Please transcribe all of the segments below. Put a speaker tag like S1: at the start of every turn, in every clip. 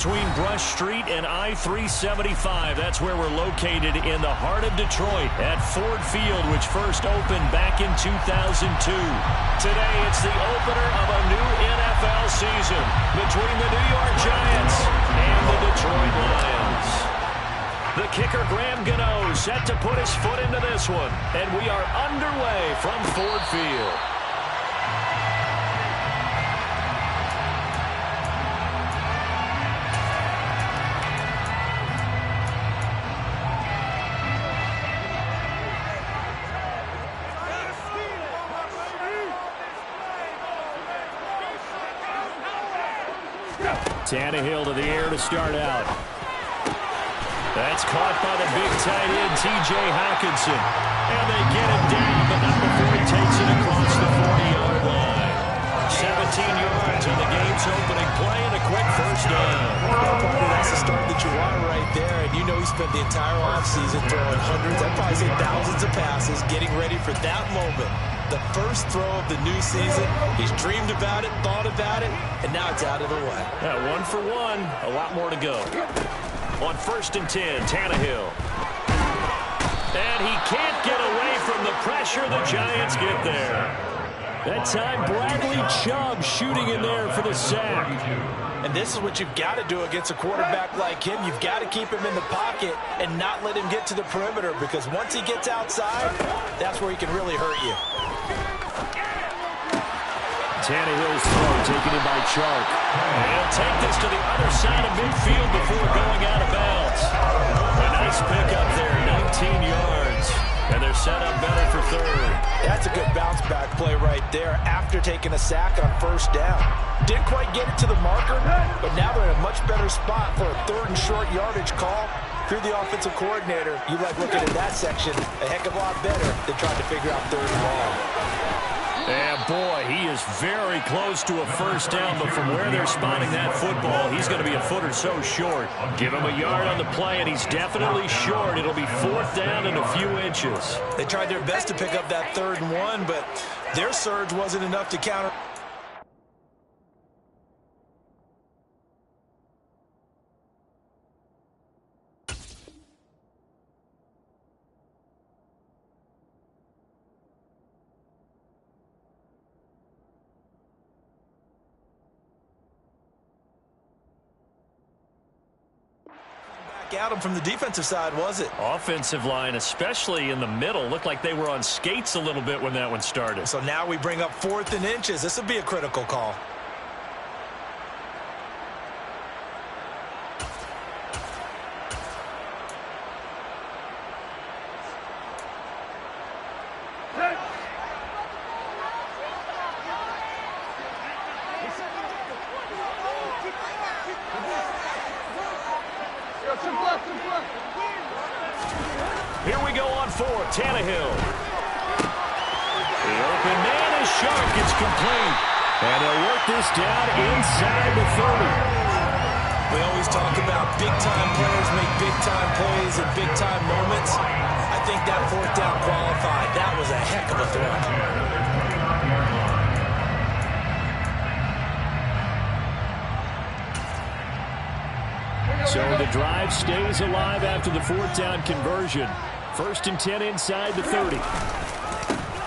S1: Between Brush Street and I-375, that's where we're located in the heart of Detroit at Ford Field, which first opened back in 2002. Today, it's the opener of a new NFL season between the New York Giants and the Detroit Lions. The kicker, Graham Gano, set to put his foot into this one, and we are underway from Ford Field. Tannehill to the air to start out. That's caught by the big tight end, T.J. Hockenson. And they get him down, but not before he takes it across the 40-yard line. 17 yards on the game's opening play and a quick first down.
S2: That's the start that you want right there. And you know he spent the entire offseason throwing hundreds, I'd probably say thousands of passes, getting ready for that moment. The first throw of the new season. He's dreamed about it, thought about it, and now it's out of the way.
S1: Yeah, 1 for 1. A lot more to go. On 1st and 10, Tannehill. And he can't get away from the pressure. The Giants get there. That time, Bradley Chubb shooting in there for the sack.
S2: And this is what you've got to do against a quarterback like him. You've got to keep him in the pocket and not let him get to the perimeter, because once he gets outside, that's where he can really hurt you.
S1: Tannehill's throw taken in by Chark. And he'll take this to the other side of midfield before going out of bounds. A nice pickup there, 19 yards. And they're set up better for third.
S2: That's a good bounce back play right there after taking a sack on first down. Didn't quite get it to the marker, but now they're in a much better spot for a 3rd and short yardage call. If you're the offensive coordinator, you like looking at that section a heck of a lot better than trying to figure out 3rd and long.
S1: And boy, he is very close to a first down, but from where they're spotting that football, he's going to be a foot or so short. Give him a yard on the play, and he's definitely short. It'll be 4th down and a few inches.
S2: They tried their best to pick up that 3rd and 1, but their surge wasn't enough to counter. At him from the defensive side, was it?
S1: Offensive line, especially in the middle, looked like they were on skates a little bit when that one started.
S2: So now we bring up 4th and inches. This will be a critical call.
S1: Here we go on 4, Tannehill. The open man is Chark. It's complete. And they'll work this down inside the 30.
S2: We always talk about big-time players make big-time plays in big-time moments. I think that 4th down qualified. That was a heck of a throw.
S1: So the drive stays alive after the 4th down conversion. 1st and 10 inside the 30.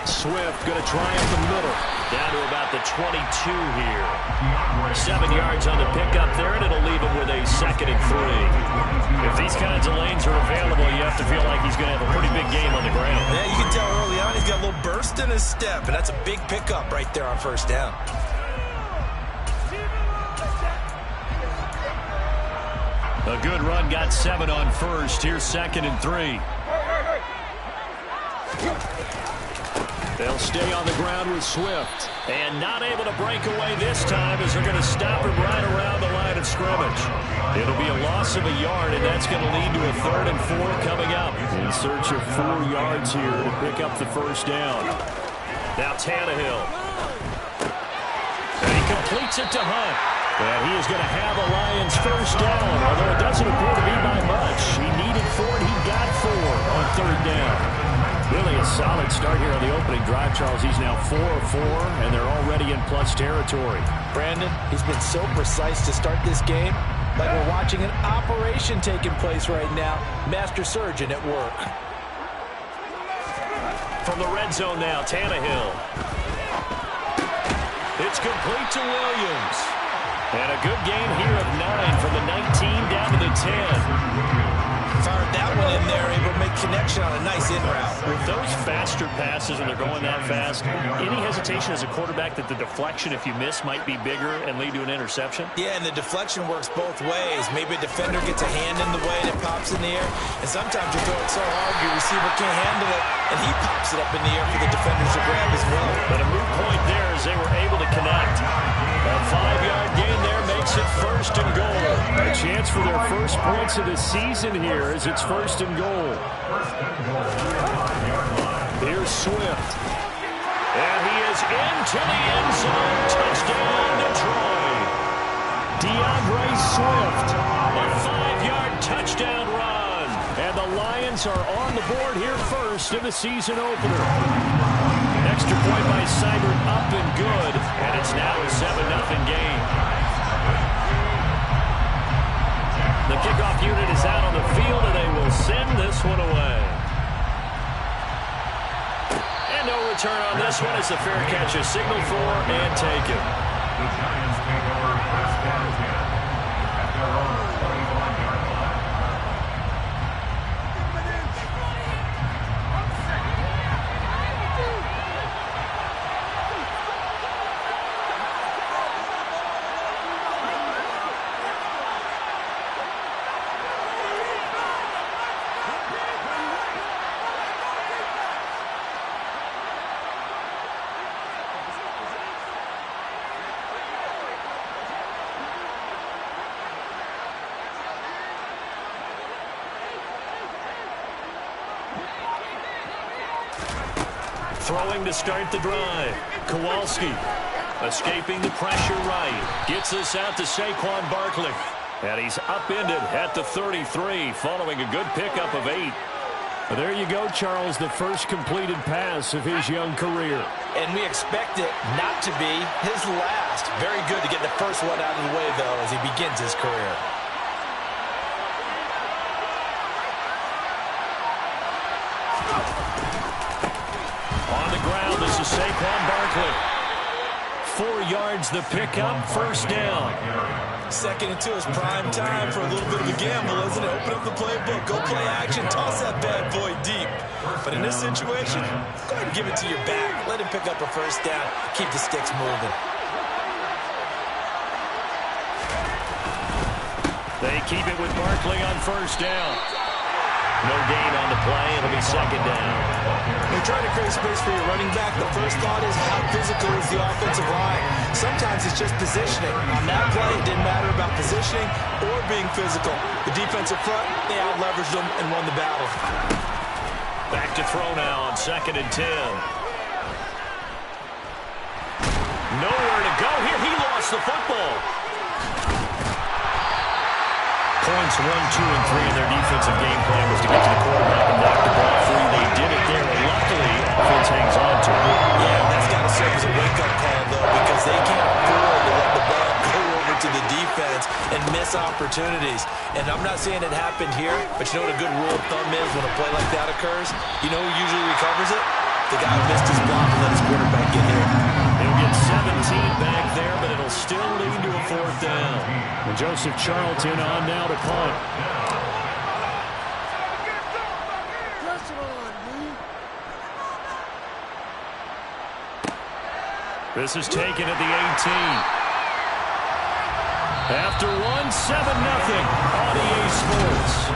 S1: Swift going to try up the middle. Down to about the 22 here. 7 yards on the pickup there, and it'll leave him with a 2nd and 3. If these kinds of lanes are available, you have to feel like he's going to have a pretty big game on the ground.
S2: Yeah, you can tell early on he's got a little burst in his step, and that's a big pickup right there on 1st down.
S1: A good run, got 7 on 1st. Here's 2nd and 3. They'll stay on the ground with Swift. And not able to break away this time as they're going to stop him right around the line of scrimmage. It'll be a loss of a yard, and that's going to lead to a 3rd and 4 coming up. In search of 4 yards here to pick up the first down. Now Tannehill. And he completes it to Hunt. And he is going to have a Lions first down, although it doesn't appear to be by much. He needed 4, and he got 4 on 3rd down. Really a solid start here on the opening drive, Charles. He's now 4 of 4, and they're already in plus territory.
S2: Brandon, he's been so precise to start this game. Like we're watching an operation taking place right now. Master surgeon at work.
S1: From the red zone now, Tannehill. It's complete to Williams. And a good game here of 9 from the 19 down to the 10.
S2: Fired that one in there, able to make connection on a nice in route.
S1: With those faster passes when they're going that fast, any hesitation as a quarterback that the deflection, if you miss, might be bigger and lead to an interception?
S2: Yeah, and the deflection works both ways. Maybe a defender gets a hand in the way and it pops in the air. And sometimes you throw it so hard your receiver can't handle it, and he pops it up in the air for the defenders to grab as well.
S1: But a moot point there as they were able to connect. A 5-yard gain there makes it 1st and goal. A chance for their first points of the season here as it's 1st and goal. Here's Swift. And he is into the end zone. Touchdown, Detroit. DeAndre Swift. A 5-yard touchdown run. And the Lions are on the board here first in the season opener. Extra point by Seibert up and good. And it's now a 7-0 game. The kickoff unit is out on the field, and they will send this one away. And no return on this one as the fair catch is signaled for and taken. Throwing to start the drive. Kowalski escaping the pressure right. Gets this out to Saquon Barkley. And he's upended at the 33 following a good pickup of 8. Well, there you go, Charles, the first completed pass of his young career.
S2: And we expect it not to be his last. Very good to get the first one out of the way, though, as he begins his career.
S1: On the ground, this is Saquon Barkley. 4 yards the pickup, 1st down.
S2: 2nd and 2 is prime time for a little bit of a gamble, isn't it? Open up the playbook, go play action, toss that bad boy deep. But in this situation, go ahead and give it to your back. Let him pick up a 1st down. Keep the sticks moving.
S1: They keep it with Barkley on 1st down. No gain on the play. It'll be 2nd down.
S2: They're trying to create space for your running back. The first thought is how physical is the offensive line. Sometimes it's just positioning. On that play, it didn't matter about positioning or being physical. The defensive front, they out-leveraged them and won the battle.
S1: Back to throw now on 2nd and 10. Nowhere to go here. He lost the football. Points 1, 2, and 3 in their defensive game plan was to get to the quarterback and knock the ball free. They did it there, and luckily, offense hangs on to it.
S2: Yeah, that's got to serve as a wake-up call, though, because they can't afford to let the ball go over to the defense and miss opportunities. And I'm not saying it happened here, but you know what a good rule of thumb is when a play like that occurs? You know who usually recovers it? The guy who missed his block and let his quarterback get here.
S1: He'll get 17 back there, but it'll still lead to a 4th down. And Joseph Charlton on now to punt. This is taken at the 18. After one, 7-0 on EA Sports.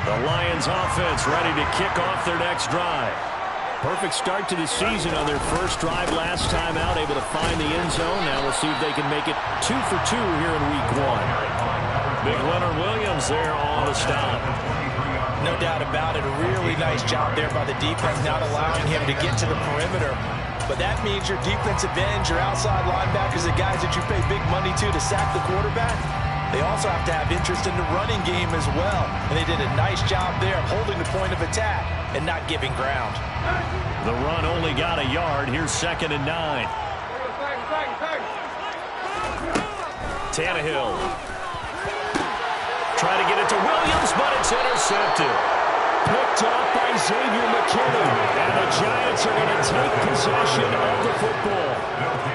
S1: The Lions offense ready to kick off their next drive. Perfect start to the season on their first drive last time out, able to find the end zone. Now we'll see if they can make it 2 for 2 here in week 1. Big Leonard Williams there on the stop.
S2: No doubt about it. A really nice job there by the defense, not allowing him to get to the perimeter. but that means your defensive ends, your outside linebackers, the guys that you pay big money to sack the quarterback, they also have to have interest in the running game as well. And they did a nice job there of holding the point of attack and not giving ground.
S1: The run only got a yard. Here's 2nd and 9. Tannehill. Try to get it to Williams, but it's intercepted. Picked off by Xavier McKinney. And the Giants are going to take possession of the football.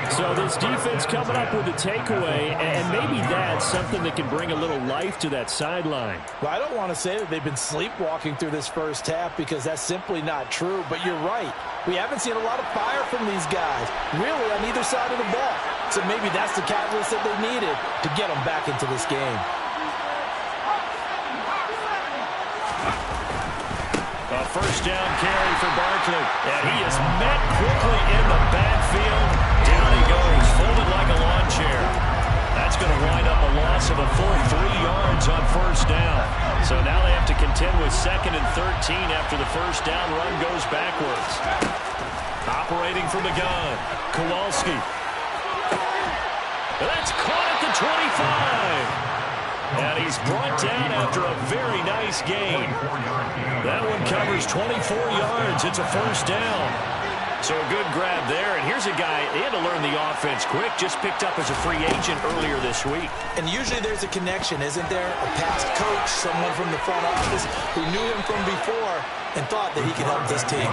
S1: So this defense coming up with a takeaway, and maybe that's something that can bring a little life to that sideline.
S2: Well, I don't want to say that they've been sleepwalking through this first half because that's simply not true, but you're right. We haven't seen a lot of fire from these guys, really, on either side of the ball. So maybe that's the catalyst that they needed to get them back into this game.
S1: A first down carry for Barkley. And he is met quickly in the backfield. Down he goes, folded like a lawn chair. That's going to wind up a loss of a full 3 yards on first down. So now they have to contend with 2nd and 13 after the first down run goes backwards. Operating from the gun, Kowalski. That's caught at the 25. And he's brought down after a very nice gain. That one covers 24 yards. It's a first down. So a good grab there. And here's a guy, he had to learn the offense quick, just picked up as a free agent earlier this week.
S2: And usually there's a connection, isn't there? A past coach, someone from the front office who knew him from before and thought that he could help this team.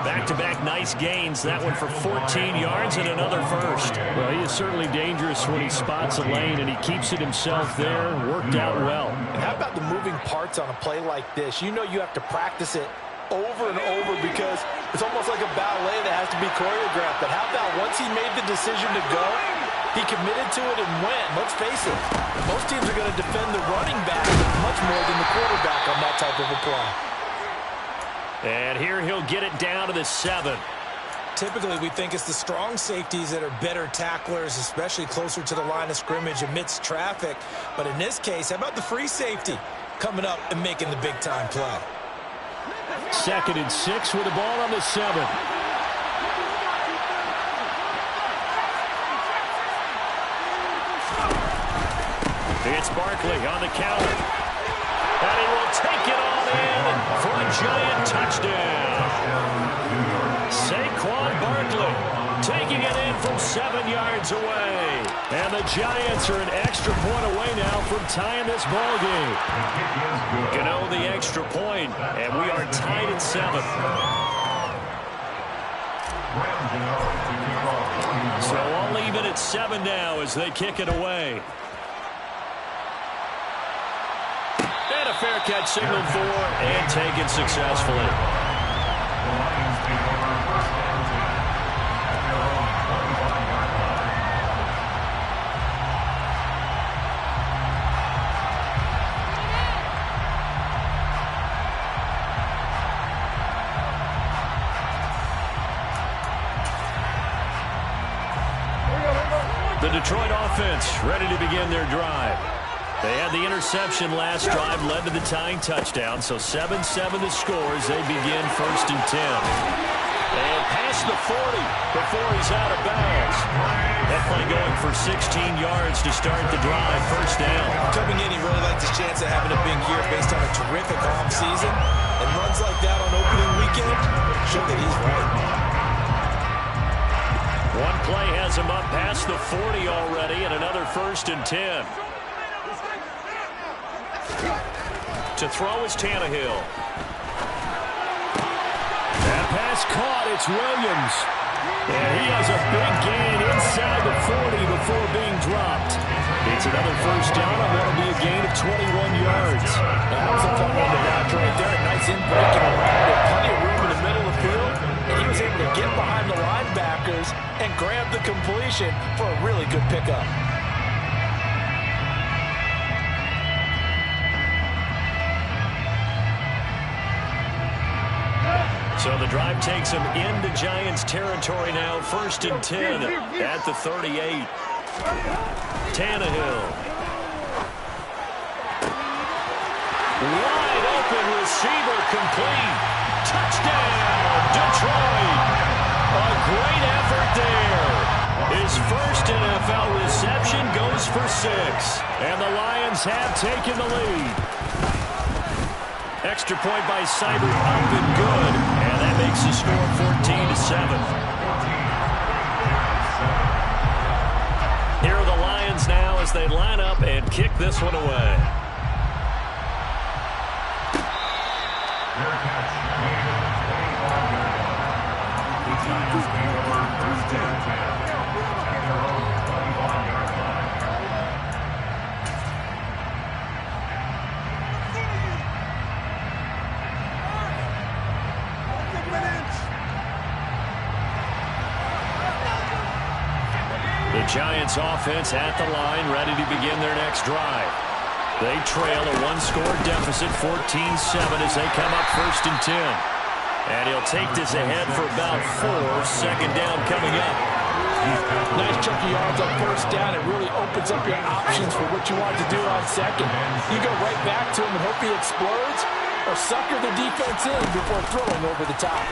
S1: Back-to-back nice gains. That one for 14 yards and another first. Well, he is certainly dangerous when he spots a lane, and he keeps it himself there. Worked out well.
S2: And how about the moving parts on a play like this? You know you have to practice it over and over because it's almost like a ballet that has to be choreographed. But how about once he made the decision to go, he committed to it and went. Let's face it, most teams are going to defend the running back much more than the quarterback on that type of a play.
S1: And here he'll get it down to the 7.
S2: Typically, we think it's the strong safeties that are better tacklers, especially closer to the line of scrimmage amidst traffic. But in this case, how about the free safety coming up and making the big-time play?
S1: 2nd and 6 with the ball on the 7. It's Barkley on the counter. And he will take it all in for a giant touchdown. Saquon Barkley taking it in from 7 yards away. And the Giants are an extra point away now from tying this ball game. Gano the extra point, and we are tied at 7. So all even at 7 now as they kick it away. And a fair catch signaled for and taken successfully. The Detroit offense ready to begin their drive. They had the interception last drive, led to the tying touchdown, so 7-7 the score as they begin 1st and 10. And past the 40 before he's out of bounds. That play going for 16 yards to start the drive, first down.
S2: Coming in, he really likes his chance of having a big year based on a terrific offseason. And runs like that on opening weekend show that he's right.
S1: One play has him up past the 40 already, and another 1st and 10. To throw is Tannehill. That pass caught. It's Williams. And he has a big gain inside the 40 before being dropped. It's another first down, and that'll be a gain of 21 yards.
S2: That was a fun one to watch right there. A nice in-break and around with plenty of room in the middle of the field. And he was able to get behind the linebackers and grab the completion for a really good pickup.
S1: So the drive takes him into Giants territory now. 1st and 10 at the 38. Tannehill. Wide open receiver complete. Touchdown, Detroit. A great effort there. His first NFL reception goes for 6. And the Lions have taken the lead. Extra point by Seibert, up and good. And that makes the score 14-7. Here are the Lions now as they line up and kick this one away. The Giants offense at the line, ready to begin their next drive. They trail a one-score deficit, 14-7, as they come up 1st and 10. And he'll take this ahead for about 4. 2nd down coming up.
S2: Nice chunky yards on 1st down. It really opens up your options for what you want to do on 2nd. You go right back to him and hope he explodes, or sucker the defense in before throwing over the top.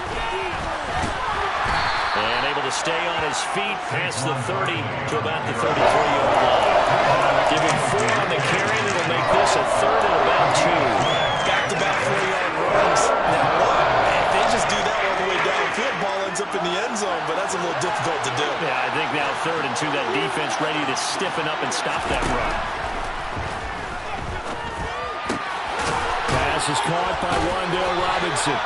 S1: And able to stay on his feet past the 30 to about the 33-yard line. Give him 4 on the carry, and it'll make this a 3rd and about 2.
S2: Back-to-back 4-yard runs. Now what? If they just do that all the way downfield, ball ends up in the end zone, but that's a little difficult to do.
S1: Yeah, I think now 3rd and 2, that defense ready to stiffen up and stop that run. Pass is caught by Wan'Dale Robinson.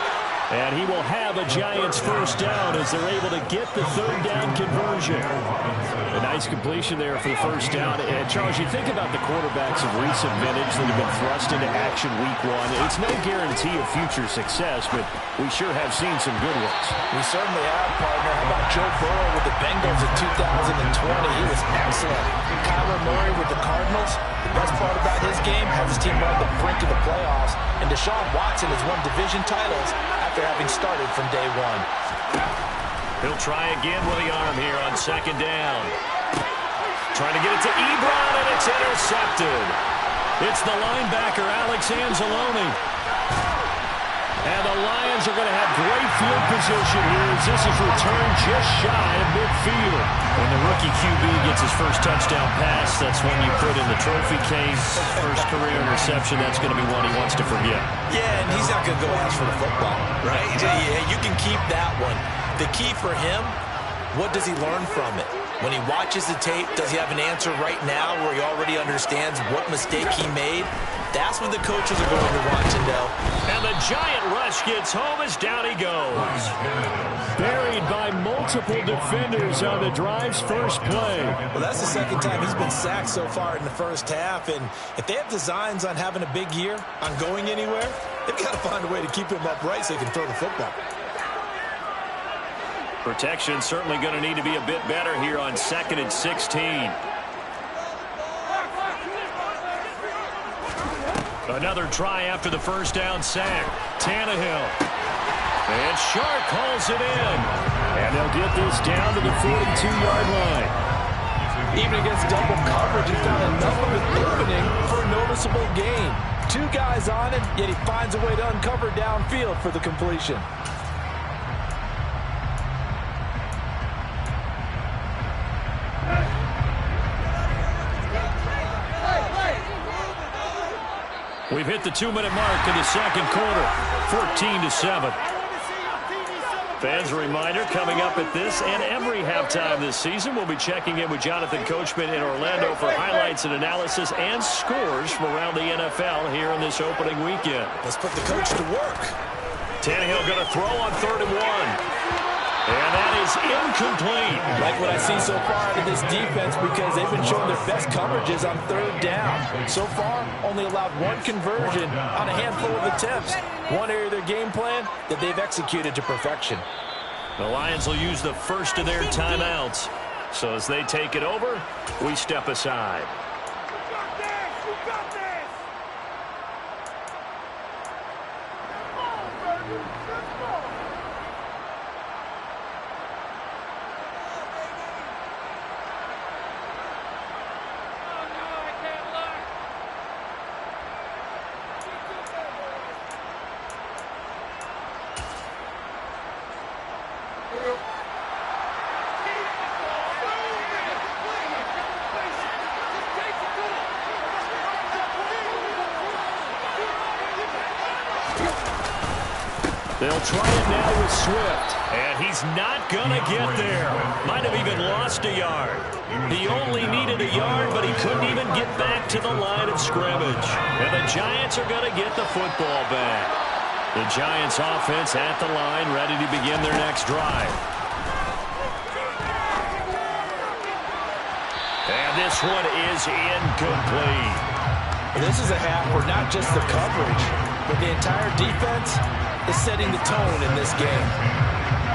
S1: And he will have a Giants 1st down as they're able to get the 3rd down conversion. A nice completion there for the 1st down. And Charles, you think about the quarterbacks of recent vintage that have been thrust into action week 1. It's no guarantee of future success, but we sure have seen some good ones.
S2: We certainly have, partner. How about Joe Burrow with the Bengals in 2020? He was excellent. Kyler Murray with the Cardinals. The best part about his game has his team on the brink of the playoffs. And Deshaun Watson has won division titles after having started from day 1.
S1: He'll try again with the arm here on 2nd down. Trying to get it to Ebron, and it's intercepted. It's the linebacker, Alex Anzalone. And the Lions are going to have great field position here as this is returned just shy of midfield. When the rookie QB gets his first touchdown pass, that's when you put in the trophy case. First career interception, that's going to be one he wants to forget.
S2: Yeah, and he's not going to go ask for the football, right? Yeah, you can keep that one. The key for him, what does he learn from it? When he watches the tape, does he have an answer right now where he already understands what mistake he made? That's what the coaches are going to want to know.
S1: And the giant rush gets home as down he goes. Buried by multiple defenders on the drive's first play.
S2: Well, that's the 2nd time he's been sacked so far in the 1st half. And if they have designs on having a big year, on going anywhere, they've got to find a way to keep him upright so he can throw the football.
S1: Protection certainly going to need to be a bit better here on 2nd and 16. Another try after the 1st down sack. Tannehill. And Shark hauls it in. And they'll get this down to the 42-yard line.
S2: Even against double coverage, he found enough of an opening for a noticeable gain. 2 guys on him, yet he finds a way to uncover downfield for the completion.
S1: We've hit the 2-minute mark in the 2nd quarter, 14-7. Fans, a reminder, coming up at this and every halftime this season, we'll be checking in with Jonathan Coachman in Orlando for highlights and analysis and scores from around the NFL here in this opening weekend.
S2: Let's put the coach to work.
S1: Tannehill going to throw on 3rd and 1. And that is incomplete.
S2: Like what I see so far out of this defense because they've been showing their best coverages on 3rd down. So far, only allowed 1 conversion on a handful of attempts. One area of their game plan that they've executed to perfection.
S1: The Lions will use the first of their timeouts. So as they take it over, we step aside. They'll try it now with Swift. And he's not going to get there. Might have even lost a yard. He only needed a yard, but he couldn't even get back to the line of scrimmage. And the Giants are going to get the football back. The Giants offense at the line, ready to begin their next drive. And this one is incomplete.
S2: This is a half where not just the coverage, but the entire defense is setting the tone in this game.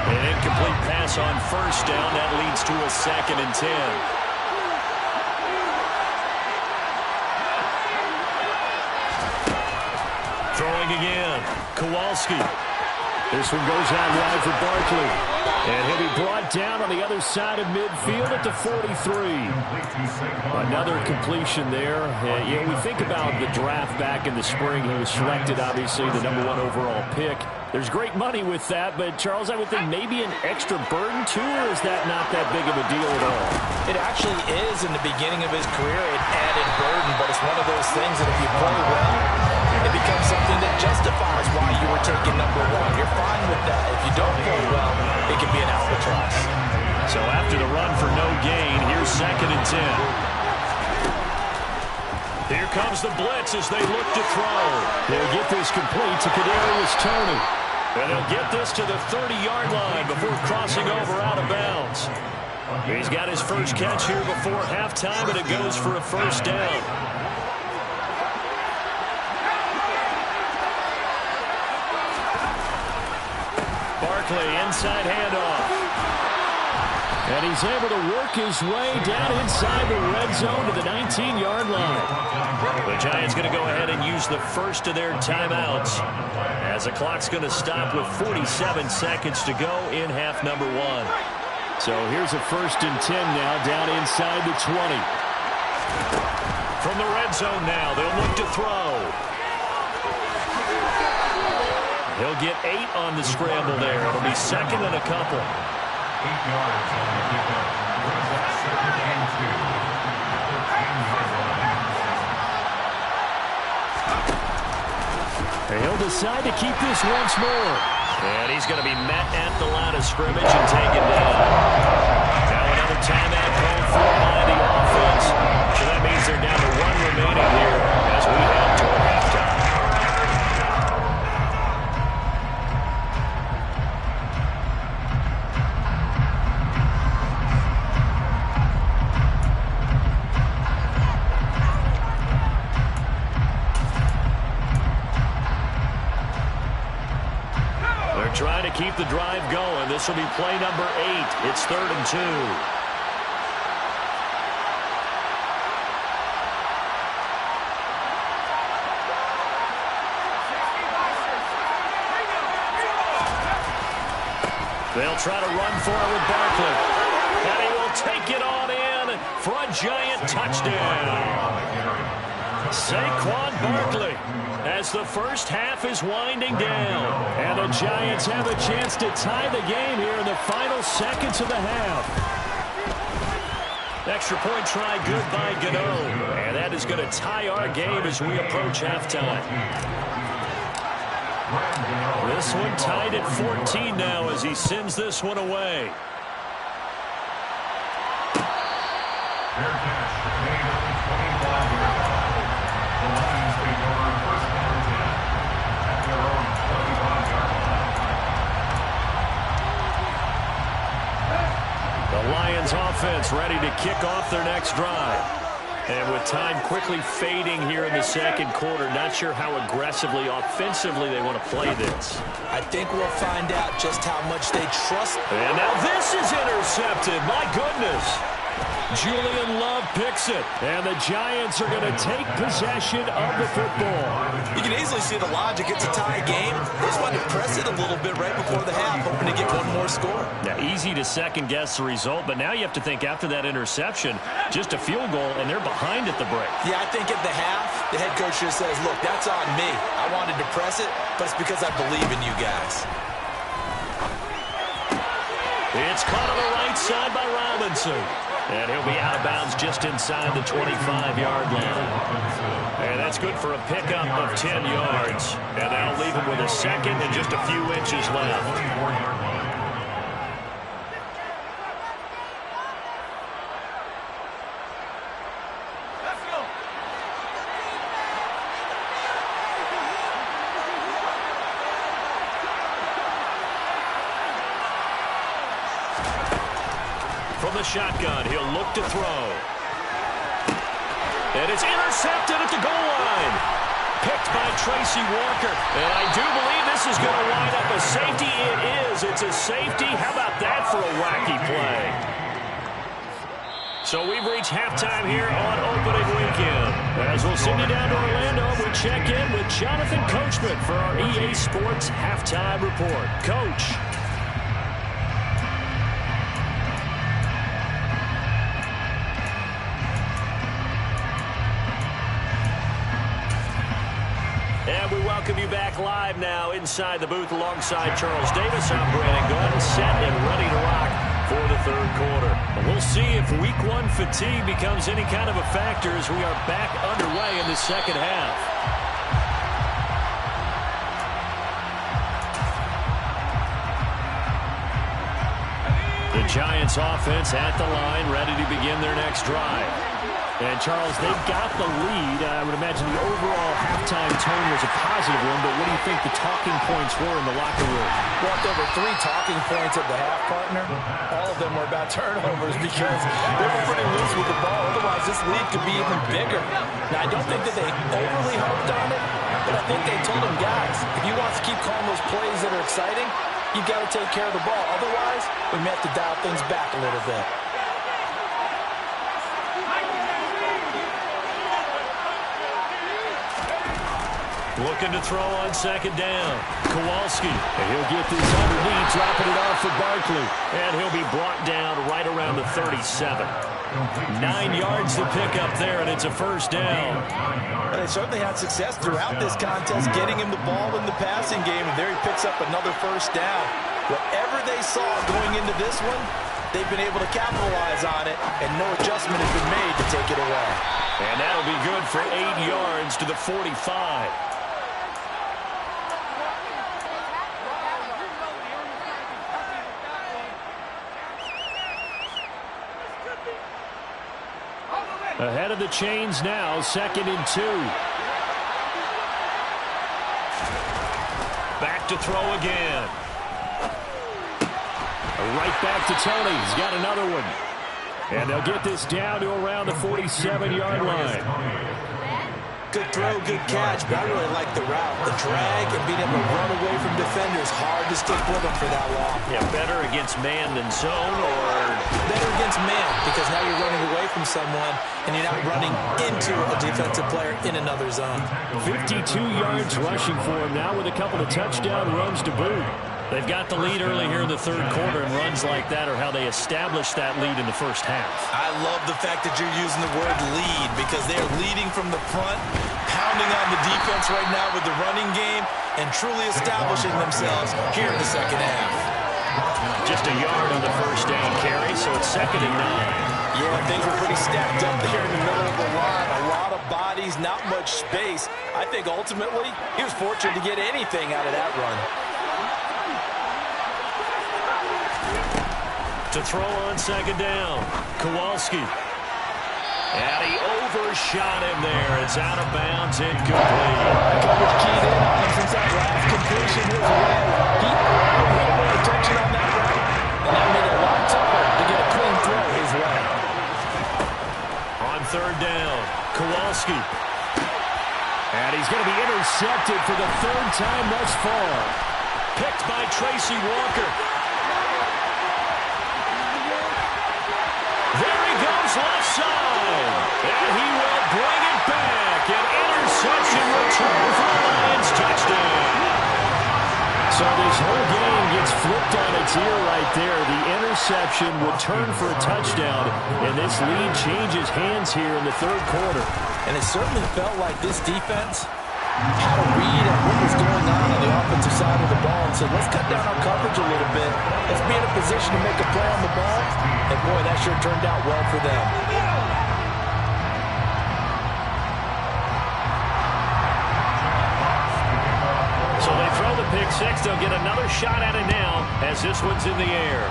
S1: An incomplete pass on first down. That leads to a 2nd and 10. Throwing again. Kowalski. This one goes out wide for Barkley. And he'll be brought down on the other side of midfield at the 43. Another completion there. We think about the draft back in the spring. He was selected, obviously, the #1 overall pick. There's great money with that, but, Charles, I would think maybe an extra burden, too, or is that not that big of a deal at all?
S2: It actually is in the beginning of his career, an added burden, but it's one of those things that if you play well, it becomes something that justifies why you were taken #1. You're fine with that. If you don't play well, it can be an albatross.
S1: So after the run for no gain, here's 2nd and 10. Here comes the blitz as they look to throw. They'll get this complete to Kadarius Toney. And they'll get this to the 30-yard line before crossing over out of bounds. He's got his first catch here before halftime, and it goes for a first down. Barkley, inside handoff. And he's able to work his way down inside the red zone to the 19-yard line. The Giants going to go ahead and use the first of their timeouts as the clock's going to stop with 47 seconds to go in half number 1. So here's a 1st and 10 now down inside the 20. From the red zone now, they'll look to throw. He'll get 8 on the scramble there. It'll be 2nd and a couple.
S3: 8 yards on the pickup. 2nd and 2.
S1: He'll decide to keep this once more. And he's going to be met at the line of scrimmage and taken down. Now another timeout called for by the offense. So that means they're down to 1 remaining here as we head toward halftime. Trying to keep the drive going. This will be play number 8. It's 3rd and 2. They'll try to run for it with Barkley. And he will take it on in for a giant touchdown. Saquon Barkley, as the first half is winding down. And the Giants have a chance to tie the game here in the final seconds of the half. Extra point try good by Gano. And that is going to tie our game as we approach halftime. This one tied at 14 now as he sends this one away. The Lions offense ready to kick off their next drive. And with time quickly fading here in the second quarter, not sure how aggressively, offensively they want to play this.
S2: I think we'll find out just how much they trust.
S1: And now this is intercepted. My goodness. Julian Love picks it. And the Giants are going to take possession of the football.
S2: You can easily see the logic. It's a tie game. They just wanted to press it a little bit right before the half, hoping to get one more score.
S1: Now, easy to second-guess the result, but now you have to think after that interception, just a field goal, and they're behind at the break.
S2: Yeah, I think at the half, the head coach just says, look, that's on me. I wanted to press it, but it's because I believe in you guys.
S1: It's caught on the right side by Robinson. And he'll be out of bounds just inside the 25-yard line. And that's good for a pickup of 10 yards. And that'll leave him with a second and just a few inches left. From the shotgun, he'll look to throw. And it's intercepted at the goal line. Picked by Tracy Walker. And I do believe this is going to wind up a safety. It is. It's a safety. How about that for a wacky play? So we've reached halftime here on opening weekend. As we'll send you down to Orlando, we check in with Jonathan Coachman for our EA Sports Halftime Report. Coach. And we welcome you back live now inside the booth alongside Charles Davis. I'm Brandon Gordon, set and ready to rock for the third quarter. And we'll see if week one fatigue becomes any kind of a factor as we are back underway in the second half. The Giants offense at the line, ready to begin their next drive. And, Charles, they've got the lead. I would imagine the overall halftime tone was a positive one, but what do you think the talking points were in the locker room?
S2: Walked over 3 talking points at the half, partner. All of them were about turnovers because they were pretty loose with the ball. Otherwise, this lead could be even bigger. Now, I don't think that they overly hoped on it, but I think they told them, guys, if you want to keep calling those plays that are exciting, you've got to take care of the ball. Otherwise, we may have to dial things back a little bit.
S1: Looking to throw on second down. Kowalski. And he'll get this underneath, dropping it off for Barkley. And he'll be brought down right around the 37. 9 yards to pick up there, and it's a first down.
S2: And they certainly had success throughout this contest, getting him the ball in the passing game, and there he picks up another first down. Whatever they saw going into this one, they've been able to capitalize on it, and no adjustment has been made to take it away.
S1: And that'll be good for 8 yards to the 45. Ahead of the chains now, 2nd and 2. Back to throw again. Right back to Tony. He's got another one. And they'll get this down to around the 47-yard line.
S2: Good throw, good catch, but I really like the route. The drag and being able to run away from defenders. Hard to stick with them for that long.
S1: Yeah, better against man than zone, or?
S2: Better against man, because now you're running away from someone and you're not running into a defensive player in another zone.
S1: 52 yards rushing for him now with a couple of touchdown runs to boot. They've got the lead early here in the third quarter, and runs like that are how they establish that lead in the first half.
S2: I love the fact that you're using the word lead, because they're leading from the front, pounding on the defense right now with the running game, and truly establishing themselves here in the second half.
S1: Just a yard on the first down carry, so it's 2nd and 9.
S2: Yeah, things were pretty stacked up there in the middle of the line. A lot of bodies, not much space. I think ultimately he was fortunate to get anything out of that run.
S1: To throw on second down, Kowalski. And he overshot him there. It's out of bounds, incomplete.
S2: Coverage keyed in on him since that last completion his way. He had no way of touching on that route, and that made it a lot tougher to get a clean throw his way.
S1: On third down, Kowalski. And he's going to be intercepted for the 3rd time thus far. Picked by Tracy Walker. There he goes left side. And he will bring it back. An interception return for the Lions touchdown. So this whole game gets flipped on its ear right there. The interception would turn for a touchdown, and this lead changes hands here in the third quarter.
S2: And it certainly felt like this defense had a read on what was going on the offensive side of the ball and said, let's cut down our coverage a little bit. Let's be in a position to make a play on the ball. And boy, that sure turned out well for them.
S1: So they throw the pick six. They'll get another shot at it now as this one's in the air.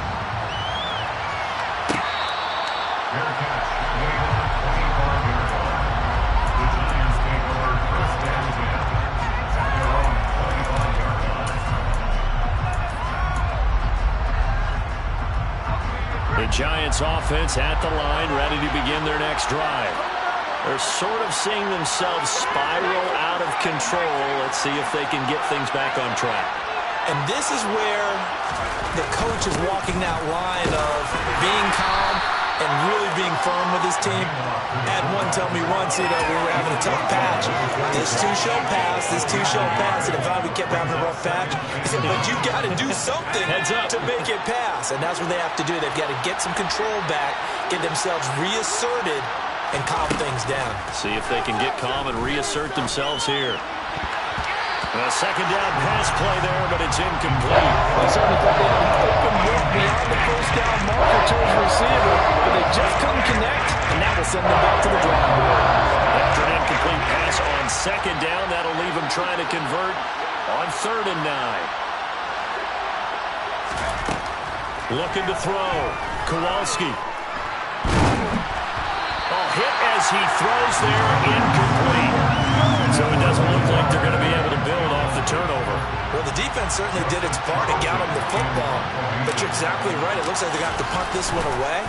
S3: Fair catch. Made over 25-yard line. The Giants take over first down again at their own 25-yard line.
S1: The Giants offense at the line, ready to begin their next drive. They're sort of seeing themselves spiral out of control. Let's see if they can get things back on track.
S2: And this is where the coach is walking that line of being calm and really being firm with his team. Had one tell me once, we were having a tough patch. This too shall pass, this too shall pass. And if we kept having a rough patch, he said, but you got to do something to make it pass. And that's what they have to do. They've got to get some control back, get themselves reasserted, and calm things down.
S1: See if they can get calm and reassert themselves here. A second down pass play there, but it's incomplete.
S2: They certainly thought they had an open look beyond the first down marker to his receiver, but they just couldn't connect, and that will send them back to the drawing board.
S1: After an incomplete pass on second down, that'll leave them trying to convert on 3rd and 9. Looking to throw. Kowalski. Hit as he throws there, incomplete. So it doesn't look like they're going to be able to build off the turnover.
S2: Well, the defense certainly did its part and got him the football. But you're exactly right. It looks like they're going to have to punt this one away.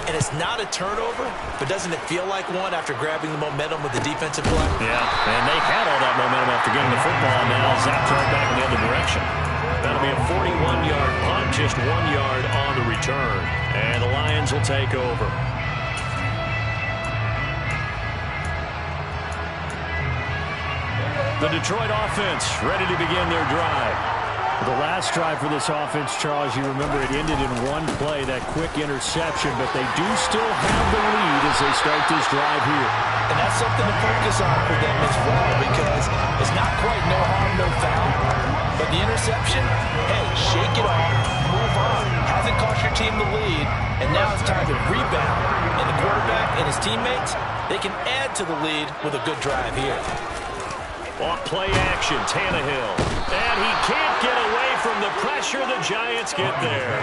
S2: And it's not a turnover, but doesn't it feel like one after grabbing the momentum with the defensive play?
S1: Yeah, and they had all that momentum after getting the football. Now zapped right back in the other direction. That'll be a 41-yard punt, just 1 yard on the return. And the Lions will take over. The Detroit offense ready to begin their drive.
S4: The last drive for this offense, Charles, you remember it ended in one play, that quick interception, but they do still have the lead as they start this drive here.
S2: And that's something to focus on for them as well, because it's not quite no harm, no foul. But the interception, hey, shake it off, move on. Hasn't cost your team the lead, and now it's time to rebound. And the quarterback and his teammates, they can add to the lead with a good drive here.
S1: Off play action, Tannehill. And he can't get away from the pressure. The Giants get there.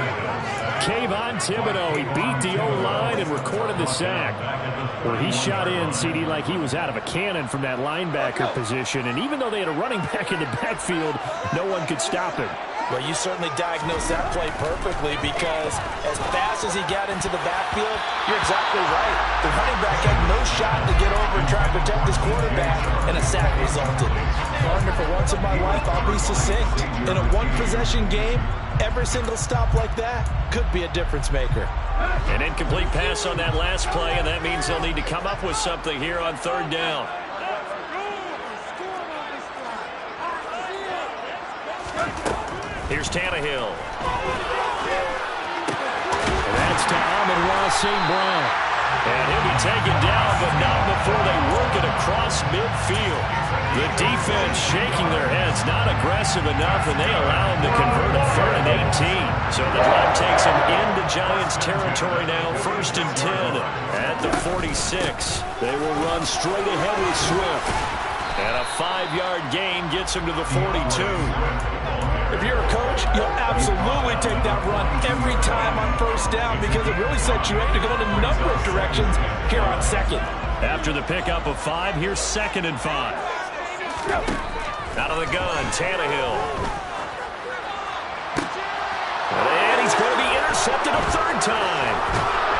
S4: Kayvon Thibodeau, he beat the O-line and recorded the sack. Well, he shot in, CD, like he was out of a cannon from that linebacker position. And even though they had a running back in the backfield, no one could stop him.
S2: Well, you certainly diagnosed that play perfectly, because as fast as he got into the backfield, you're exactly right. The running back had no shot to get over and try to protect his quarterback, and a sack resulted. Partner, for once in my life, I'll be succinct. In a one-possession game, every single stop like that could be a difference maker.
S1: An incomplete pass on that last play, and that means they'll need to come up with something here on 3rd down. Here's Tannehill.
S4: And that's to Amon-Ra St. Brown.
S1: And he'll be taken down, but not before they work it across midfield. The defense shaking their heads, not aggressive enough, and they allow him to convert a 3rd and 18. So the drive takes him into Giants territory now, 1st and 10 at the 46. They will run straight ahead with Swift. And a 5-yard gain gets him to the 42.
S2: If you're a coach, you'll absolutely take that run every time on 1st down, because it really sets you up to go in a number of directions here on 2nd.
S1: After the pickup of 5, here's 2nd and 5. Out of the gun, Tannehill. And he's going to be intercepted a 3rd time.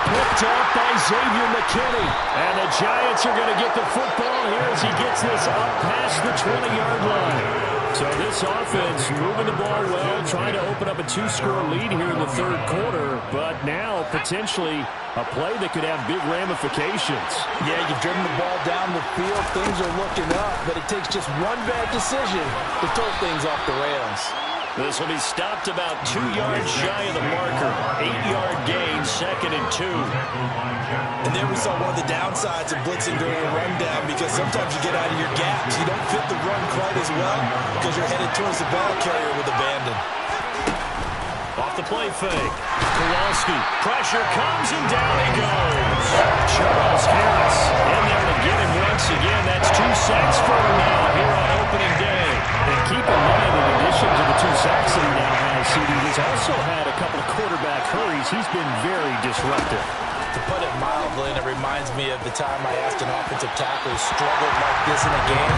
S1: Picked off by Xavier McKinney. And the Giants are going to get the football here as he gets this up past the 20-yard line. So this offense moving the ball well, trying to open up a 2-score lead here in the 3rd quarter, but now potentially a play that could have big ramifications.
S2: Yeah, you've driven the ball down the field, things are looking up, but it takes just one bad decision to throw things off the rails.
S1: This will be stopped about 2 yards shy of the marker. 8-yard gain, 2nd and 2.
S2: And there we saw one of the downsides of blitzing during a rundown, because sometimes you get out of your gaps. You don't fit the run quite as well because you're headed towards the ball carrier with abandon.
S1: Off off the play fake. Kowalski, pressure comes, and down he goes. Charles Harris in there to get him once again. That's 2 sacks for him now here on opening day. And keep in mind, in addition to the 2 sacks that he now has, CD, he's also had a couple of quarterback hurries. He's been very disruptive.
S2: To put it mildly, and it reminds me of the time I asked an offensive tackle who struggled like this in a game.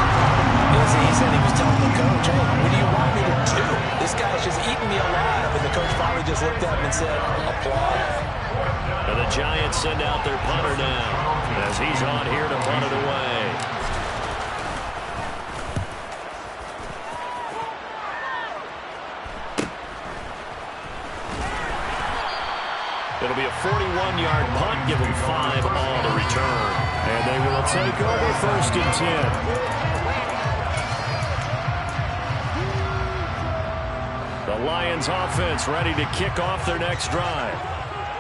S2: He said he was telling the coach, hey, what do you want me to do? This guy's just eating me alive. And the coach finally just looked at him and said, applaud.
S1: And the Giants send out their punter now as he's on here to punt it away. It'll be a 41-yard punt, give them 5 on the return. And they will take over 1st and 10. The Lions offense ready to kick off their next drive.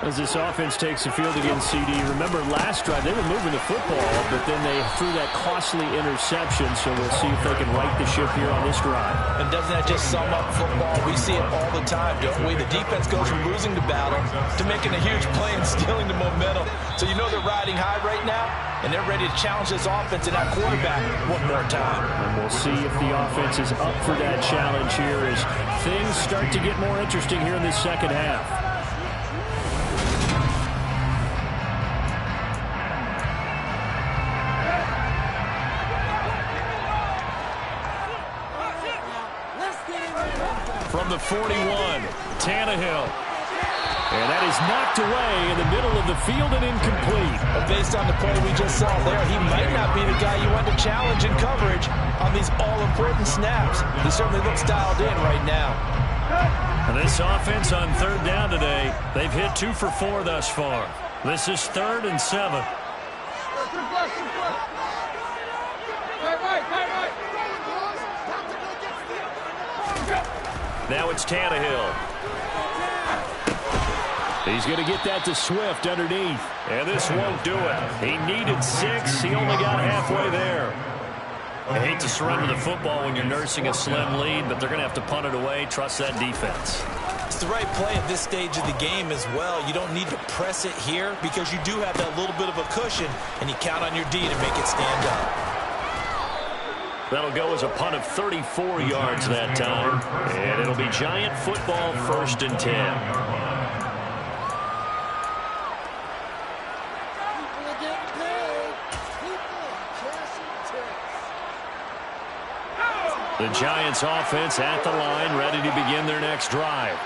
S1: As this offense takes the field against CD, remember last drive they were moving the football, but then they threw that costly interception, so we'll see if they can right the ship here on this drive.
S2: And doesn't that just sum up football? We see it all the time, don't we? The defense goes from losing the battle to making a huge play and stealing the momentum. So you know they're riding high right now, and they're ready to challenge this offense and that quarterback one more time.
S1: And we'll see if the offense is up for that challenge here as things start to get more interesting here in this second half. From the 41, Tannehill. And that is knocked away in the middle of the field and incomplete.
S2: But based on the play we just saw there, he might not be the guy you want to challenge in coverage on these all-important snaps. He certainly looks dialed in right now.
S1: And this offense on 3rd down today, they've hit 2 for 4 thus far. This is 3rd and 7. Now it's Tannehill. He's going to get that to Swift underneath. And this won't do it. He needed 6. He only got halfway there. I hate to surrender the football when you're nursing a slim lead, but they're going to have to punt it away. Trust that defense.
S2: It's the right play at this stage of the game as well. You don't need to press it here because you do have that little bit of a cushion, and you count on your D to make it stand up.
S1: That'll go as a punt of 34 yards that time. And it'll be Giant football 1st and 10. The Giants offense at the line, ready to begin their next drive.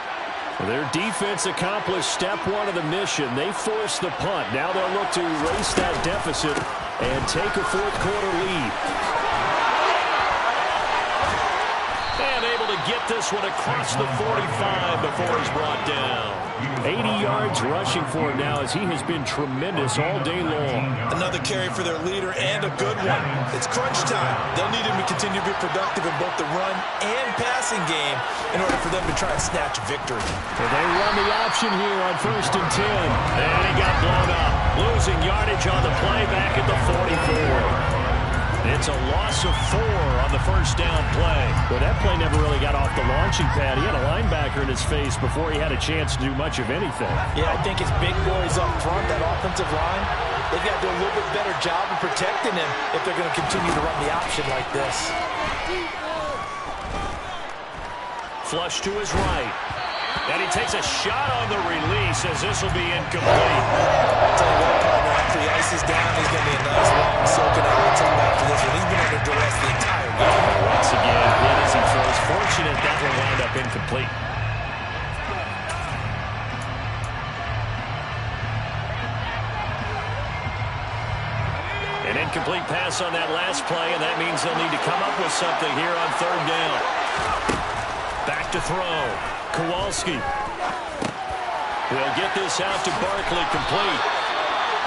S1: Their defense accomplished step 1 of the mission. They forced the punt. Now they'll look to erase that deficit and take a 4th quarter lead. And able to get this one across the 45 before he's brought down. 80 yards rushing for him now as he has been tremendous all day long.
S2: Another carry for their leader and a good one. It's crunch time. They'll need him to continue to be productive in both the run and passing game in order for them to try and snatch a victory.
S1: Well, they run the option here on 1st and 10. And he got blown up. Losing yardage on the play back at the 44. It's a loss of 4 on the 1st down play. Well, that play never really got off the launching pad. He had a linebacker in his face before he had a chance to do much of anything.
S2: Yeah, I think it's big boys up front, that offensive line. They've got to do a little bit better job of protecting him if they're going to continue to run the option like this.
S1: Flush to his right. And he takes a shot on the release as this will be incomplete.
S2: I'll tell you what, partner, after the ice is down, he's going to be a nice long soaking out time after this one. He's been under duress the entire game.
S1: Once again, hit as he throws. Fortunate that will wind up incomplete. An incomplete pass on that last play, and that means they'll need to come up with something here on 3rd down. Back to throw. Kowalski will get this out to Barkley, complete.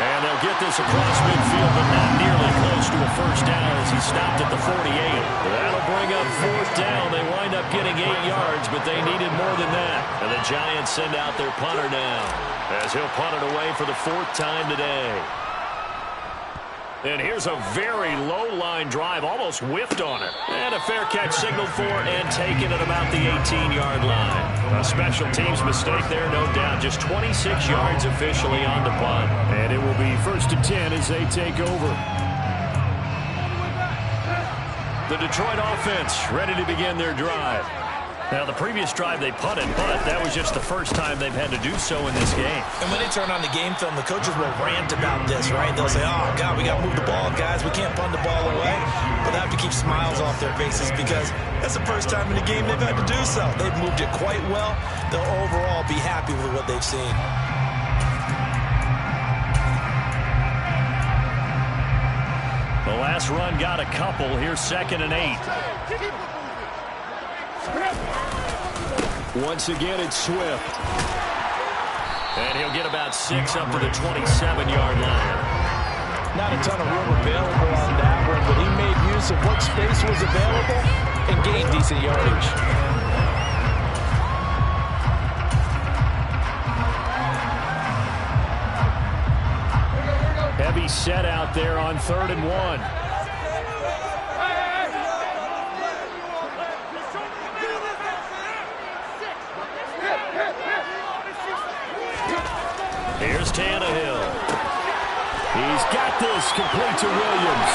S1: And they'll get this across midfield, but not nearly close to a 1st down as he stopped at the 48. That'll bring up 4th down. They wind up getting 8 yards, but they needed more than that. And the Giants send out their punter now as he'll punt it away for the 4th time today. And here's a very low-line drive, almost whiffed on it. And a fair catch signaled for and taken at about the 18-yard line. A special teams mistake there, no doubt. Just 26 yards officially on the punt.
S4: And it will be 1st and 10 as they take over.
S1: The Detroit offense ready to begin their drive. Now, the previous drive they punted, but that was just the first time they've had to do so in this game.
S2: And when they turn on the game film, the coaches will rant about this, right? They'll say, oh, God, we got to move the ball, guys. We can't punt the ball away. But they have to keep smiles off their faces because that's the first time in the game they've had to do so. They've moved it quite well. They'll overall be happy with what they've seen.
S1: The last run got a couple. Here's 2nd and 8.
S4: Once again, it's Swift.
S1: And he'll get about 6 up to the 27-yard line.
S2: Not a ton of room available on that one, but he made use of what space was available and gained decent yardage.
S4: Heavy set out there on 3rd and 1.
S1: Here's Tannehill.
S4: He's got this complete to Williams.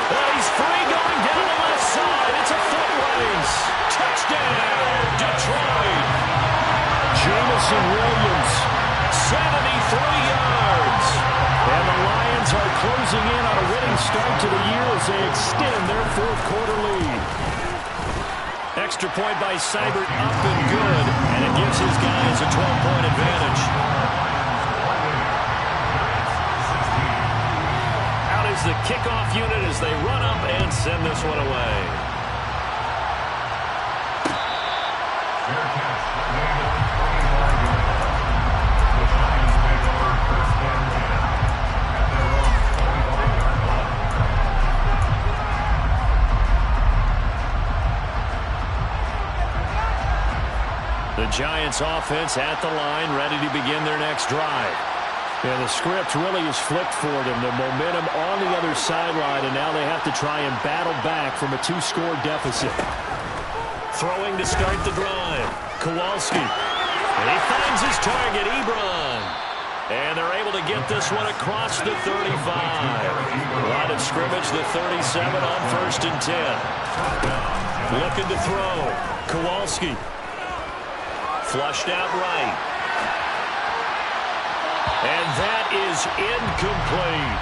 S1: Well, he's free going down the left side. It's a foot race. Touchdown, Detroit.
S4: Jamison Williams.
S1: 73 yards.
S4: And the Lions are closing in on a winning start to the year as they extend their 4th quarter lead.
S1: Extra point by Seibert up and good. And it gives his guys a 12-point advantage. Out is the kickoff unit as they run up and send this one away.
S3: Fair catch. The Giants take over 1st and 10 at their own 25-yard line.
S1: The Giants offense at the line, ready to begin their next drive.
S4: Yeah, the script really is flipped for them. The momentum on the other sideline, and now they have to try and battle back from a 2-score deficit.
S1: Throwing to start the drive. Kowalski. And he finds his target, Ebron. And they're able to get this one across the 35. Line of scrimmage, the 37 on 1st and 10. Looking to throw. Kowalski. Flushed out right. And that is incomplete.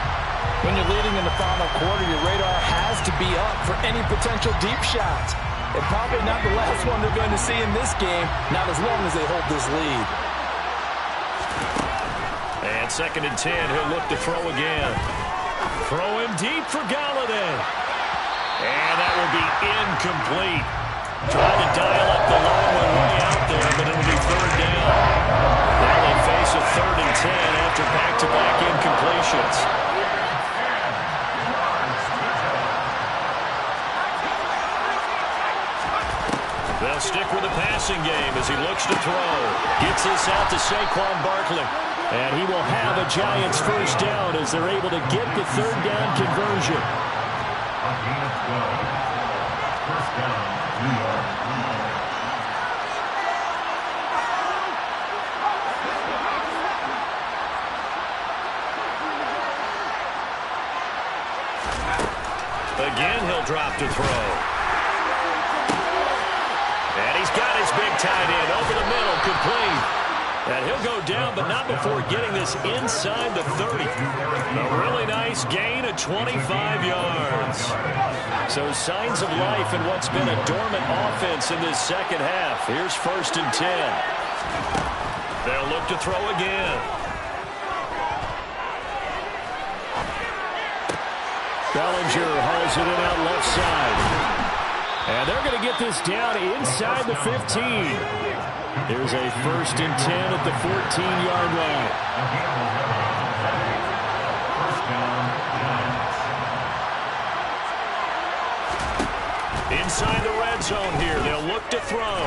S2: When you're leading in the final quarter, your radar has to be up for any potential deep shots. And probably not the last one they're going to see in this game, not as long as they hold this lead.
S1: And 2nd and 10, he'll look to throw again. Throwing deep for Galladay. And that will be incomplete. Trying to dial up the long one way out there, but it'll be 3rd down. Now they face a 3rd and 10 after back-to-back incompletions. They'll stick with the passing game as he looks to throw. Gets this out to Saquon Barkley.
S4: And he will have a Giants 1st down as they're able to get the 3rd down conversion.
S3: A gain of 12. 1st down, New York.
S1: Again, he'll drop to throw. And he's got his big tight end over the middle, complete. And he'll go down, but not before getting this inside the 30. A really nice gain of 25 yards. So signs of life in what's been a dormant offense in this 2nd half. Here's 1st and 10. They'll look to throw again.
S4: Bellinger hauls it in out left side. And they're going to get this down inside the 15. Here's a 1st and 10 at the 14-yard line.
S1: Inside the red zone here. They'll look to throw.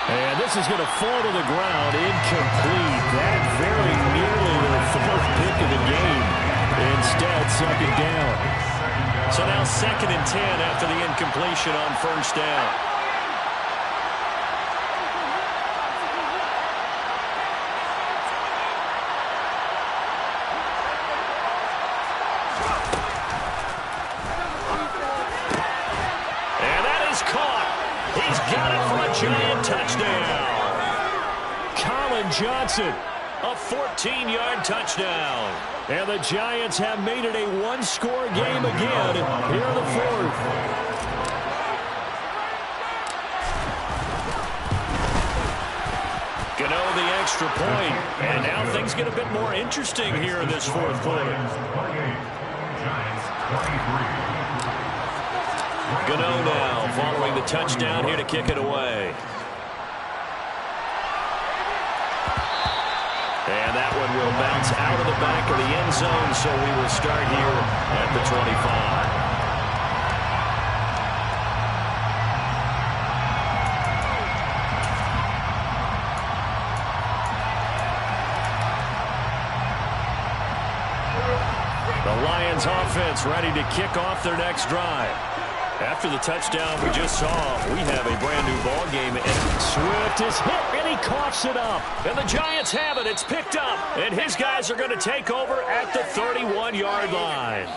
S4: And this is going to fall to the ground incomplete. That very nearly the 4th pick of the game. second down.
S1: So now 2nd and 10 after the incompletion on first down. And that is caught. He's got it for a giant touchdown.
S4: Colin Johnson.
S1: A 14-yard touchdown.
S4: And the Giants have made it a one-score game again here in the fourth.
S1: Gano the extra point. And now things get a bit more interesting here in this fourth quarter. Gano now following the touchdown here to kick it away. And that one will bounce out of the back of the end zone, so we will start here at the 25. The Lions offense ready to kick off their next drive. After the touchdown we just saw, we have a brand new ball game. And
S4: Swift is hit, and he coughs it up.
S1: And the Giants have it. It's picked up. And his guys are going to take over at the 31-yard line.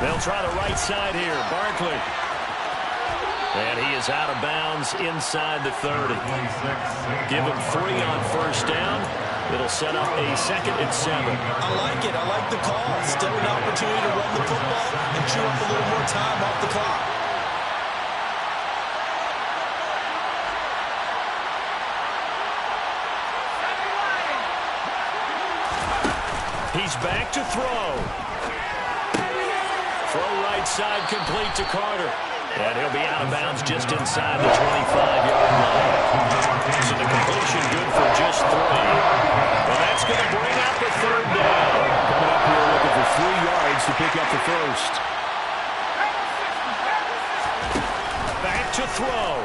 S1: They'll try the right side here. Barkley. And he is out of bounds inside the 30. Give him 3 on first down. It'll set up a 2nd and 7.
S2: I like it. I like the call. Still an opportunity to run the football and chew up a little more time off the clock.
S1: He's back to throw. Throw right side complete to Carter. And he'll be out of bounds just inside the 25-yard line. So the completion good for just 3. Well, that's going to bring up the 3rd down.
S4: Coming up here looking for 3 yards to pick up the first.
S1: Back to throw.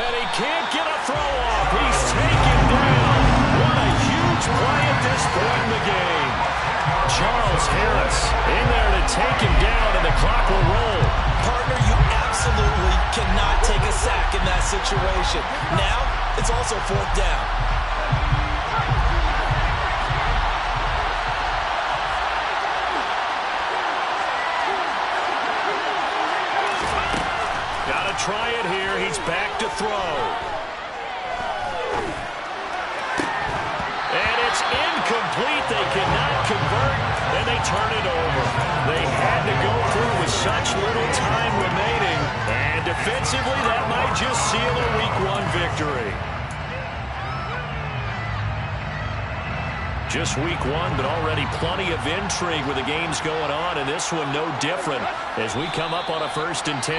S1: And he can't get a throw off. He's taken down. What a huge play at this point in the game. Charles Harris in there to take him down, and the clock will roll.
S2: Partner, you absolutely cannot take a sack in that situation. Now, it's also 4th down.
S1: Gotta try it here. He's back to throw. And it's incomplete. They cannot convert, and they turn it over. They had to go through with such little time remaining, and defensively that might just seal a Week 1 victory. Just Week 1, but already plenty of intrigue with the games going on, and this one no different as we come up on a 1st and 10.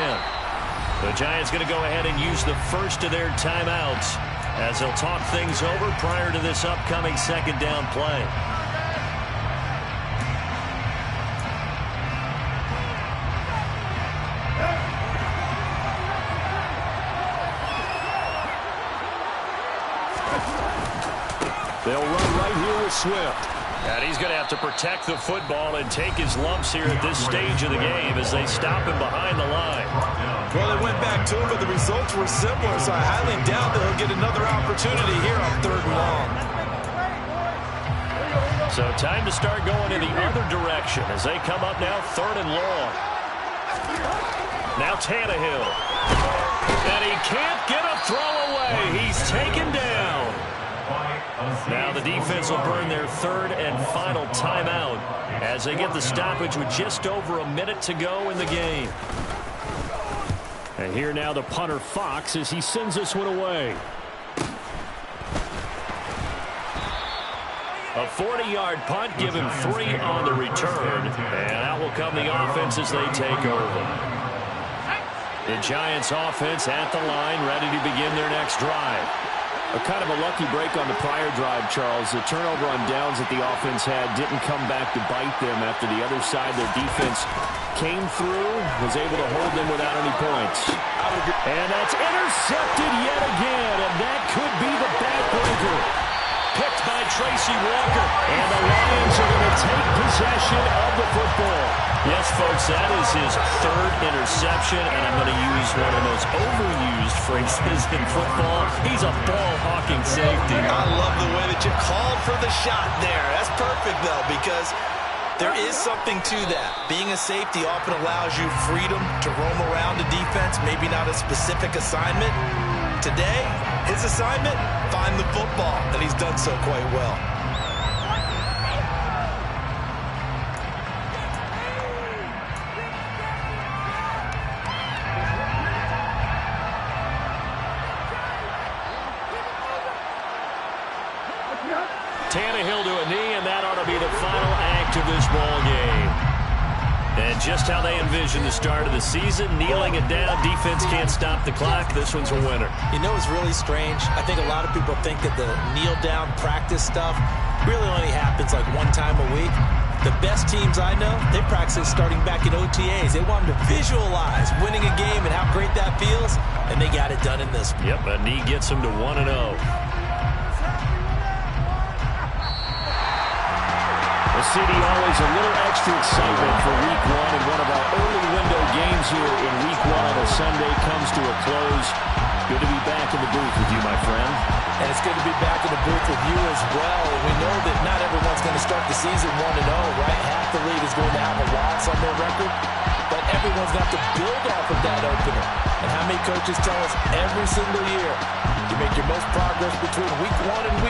S1: The Giants going to go ahead and use the first of their timeouts as they'll talk things over prior to this upcoming 2nd down play.
S4: They'll run right here with Swift.
S1: And he's going to have to protect the football and take his lumps here at this stage of the game as they stop him behind the line.
S2: Well, they went back to him, but the results were similar, so I highly doubt that he'll get another opportunity here on 3rd and long.
S1: So time to start going in the other direction as they come up now 3rd and long. Now Tannehill. And he can't get a throw away. He's taken down. Now the defense will burn their 3rd and final timeout as they get the stoppage with just over a minute to go in the game.
S4: And here now the punter Fox as he sends this one away.
S1: A 40-yard punt, give him 3 on the return. And out will come the offense as they take over. The Giants offense at the line, ready to begin their next drive.
S4: A kind of a lucky break on the prior drive, Charles. The turnover on downs that the offense had didn't come back to bite them after the other side. Their defense came through, was able to hold them without any points. And that's intercepted yet again, and that could be the backbreaker. Picked by Tracy Walker. And the Lions are going to take possession of the football.
S1: Yes, folks, that is his third interception, and I'm going to use one of the most overused phrases in football. He's a ball-hawking safety.
S2: I love the way that you called for the shot there. That's perfect, though, because there is something to that. Being a safety often allows you freedom to roam around the defense, maybe not a specific assignment. Today, his assignment, find the football, and he's done so quite well.
S1: Tannehill to a knee, and that ought to be the final act of this ball game. And just how they envision the start of the season, kneeling it down, defense can't stop the clock. This one's a winner.
S2: You know, it's really strange. I think a lot of people think that the kneel-down practice stuff really only happens like one time a week. The best teams I know, they practice starting back in OTAs. They want them to visualize winning a game and how great that feels, and they got it done in this one.
S1: Yep, a knee gets them to 1-0.
S4: Well, CD, always a little extra excitement for Week 1, and one of our early window games here in Week 1 on a Sunday comes to a close. Good to be back in the booth with you, my friend.
S2: And it's good to be back in the booth with you as well. We know that not everyone's going to start the season 1-0, right? Half the league is going to have a loss on their record, but everyone's got to build off of that opener. And how many coaches tell us every single year, you make your most progress between Week 1 and Week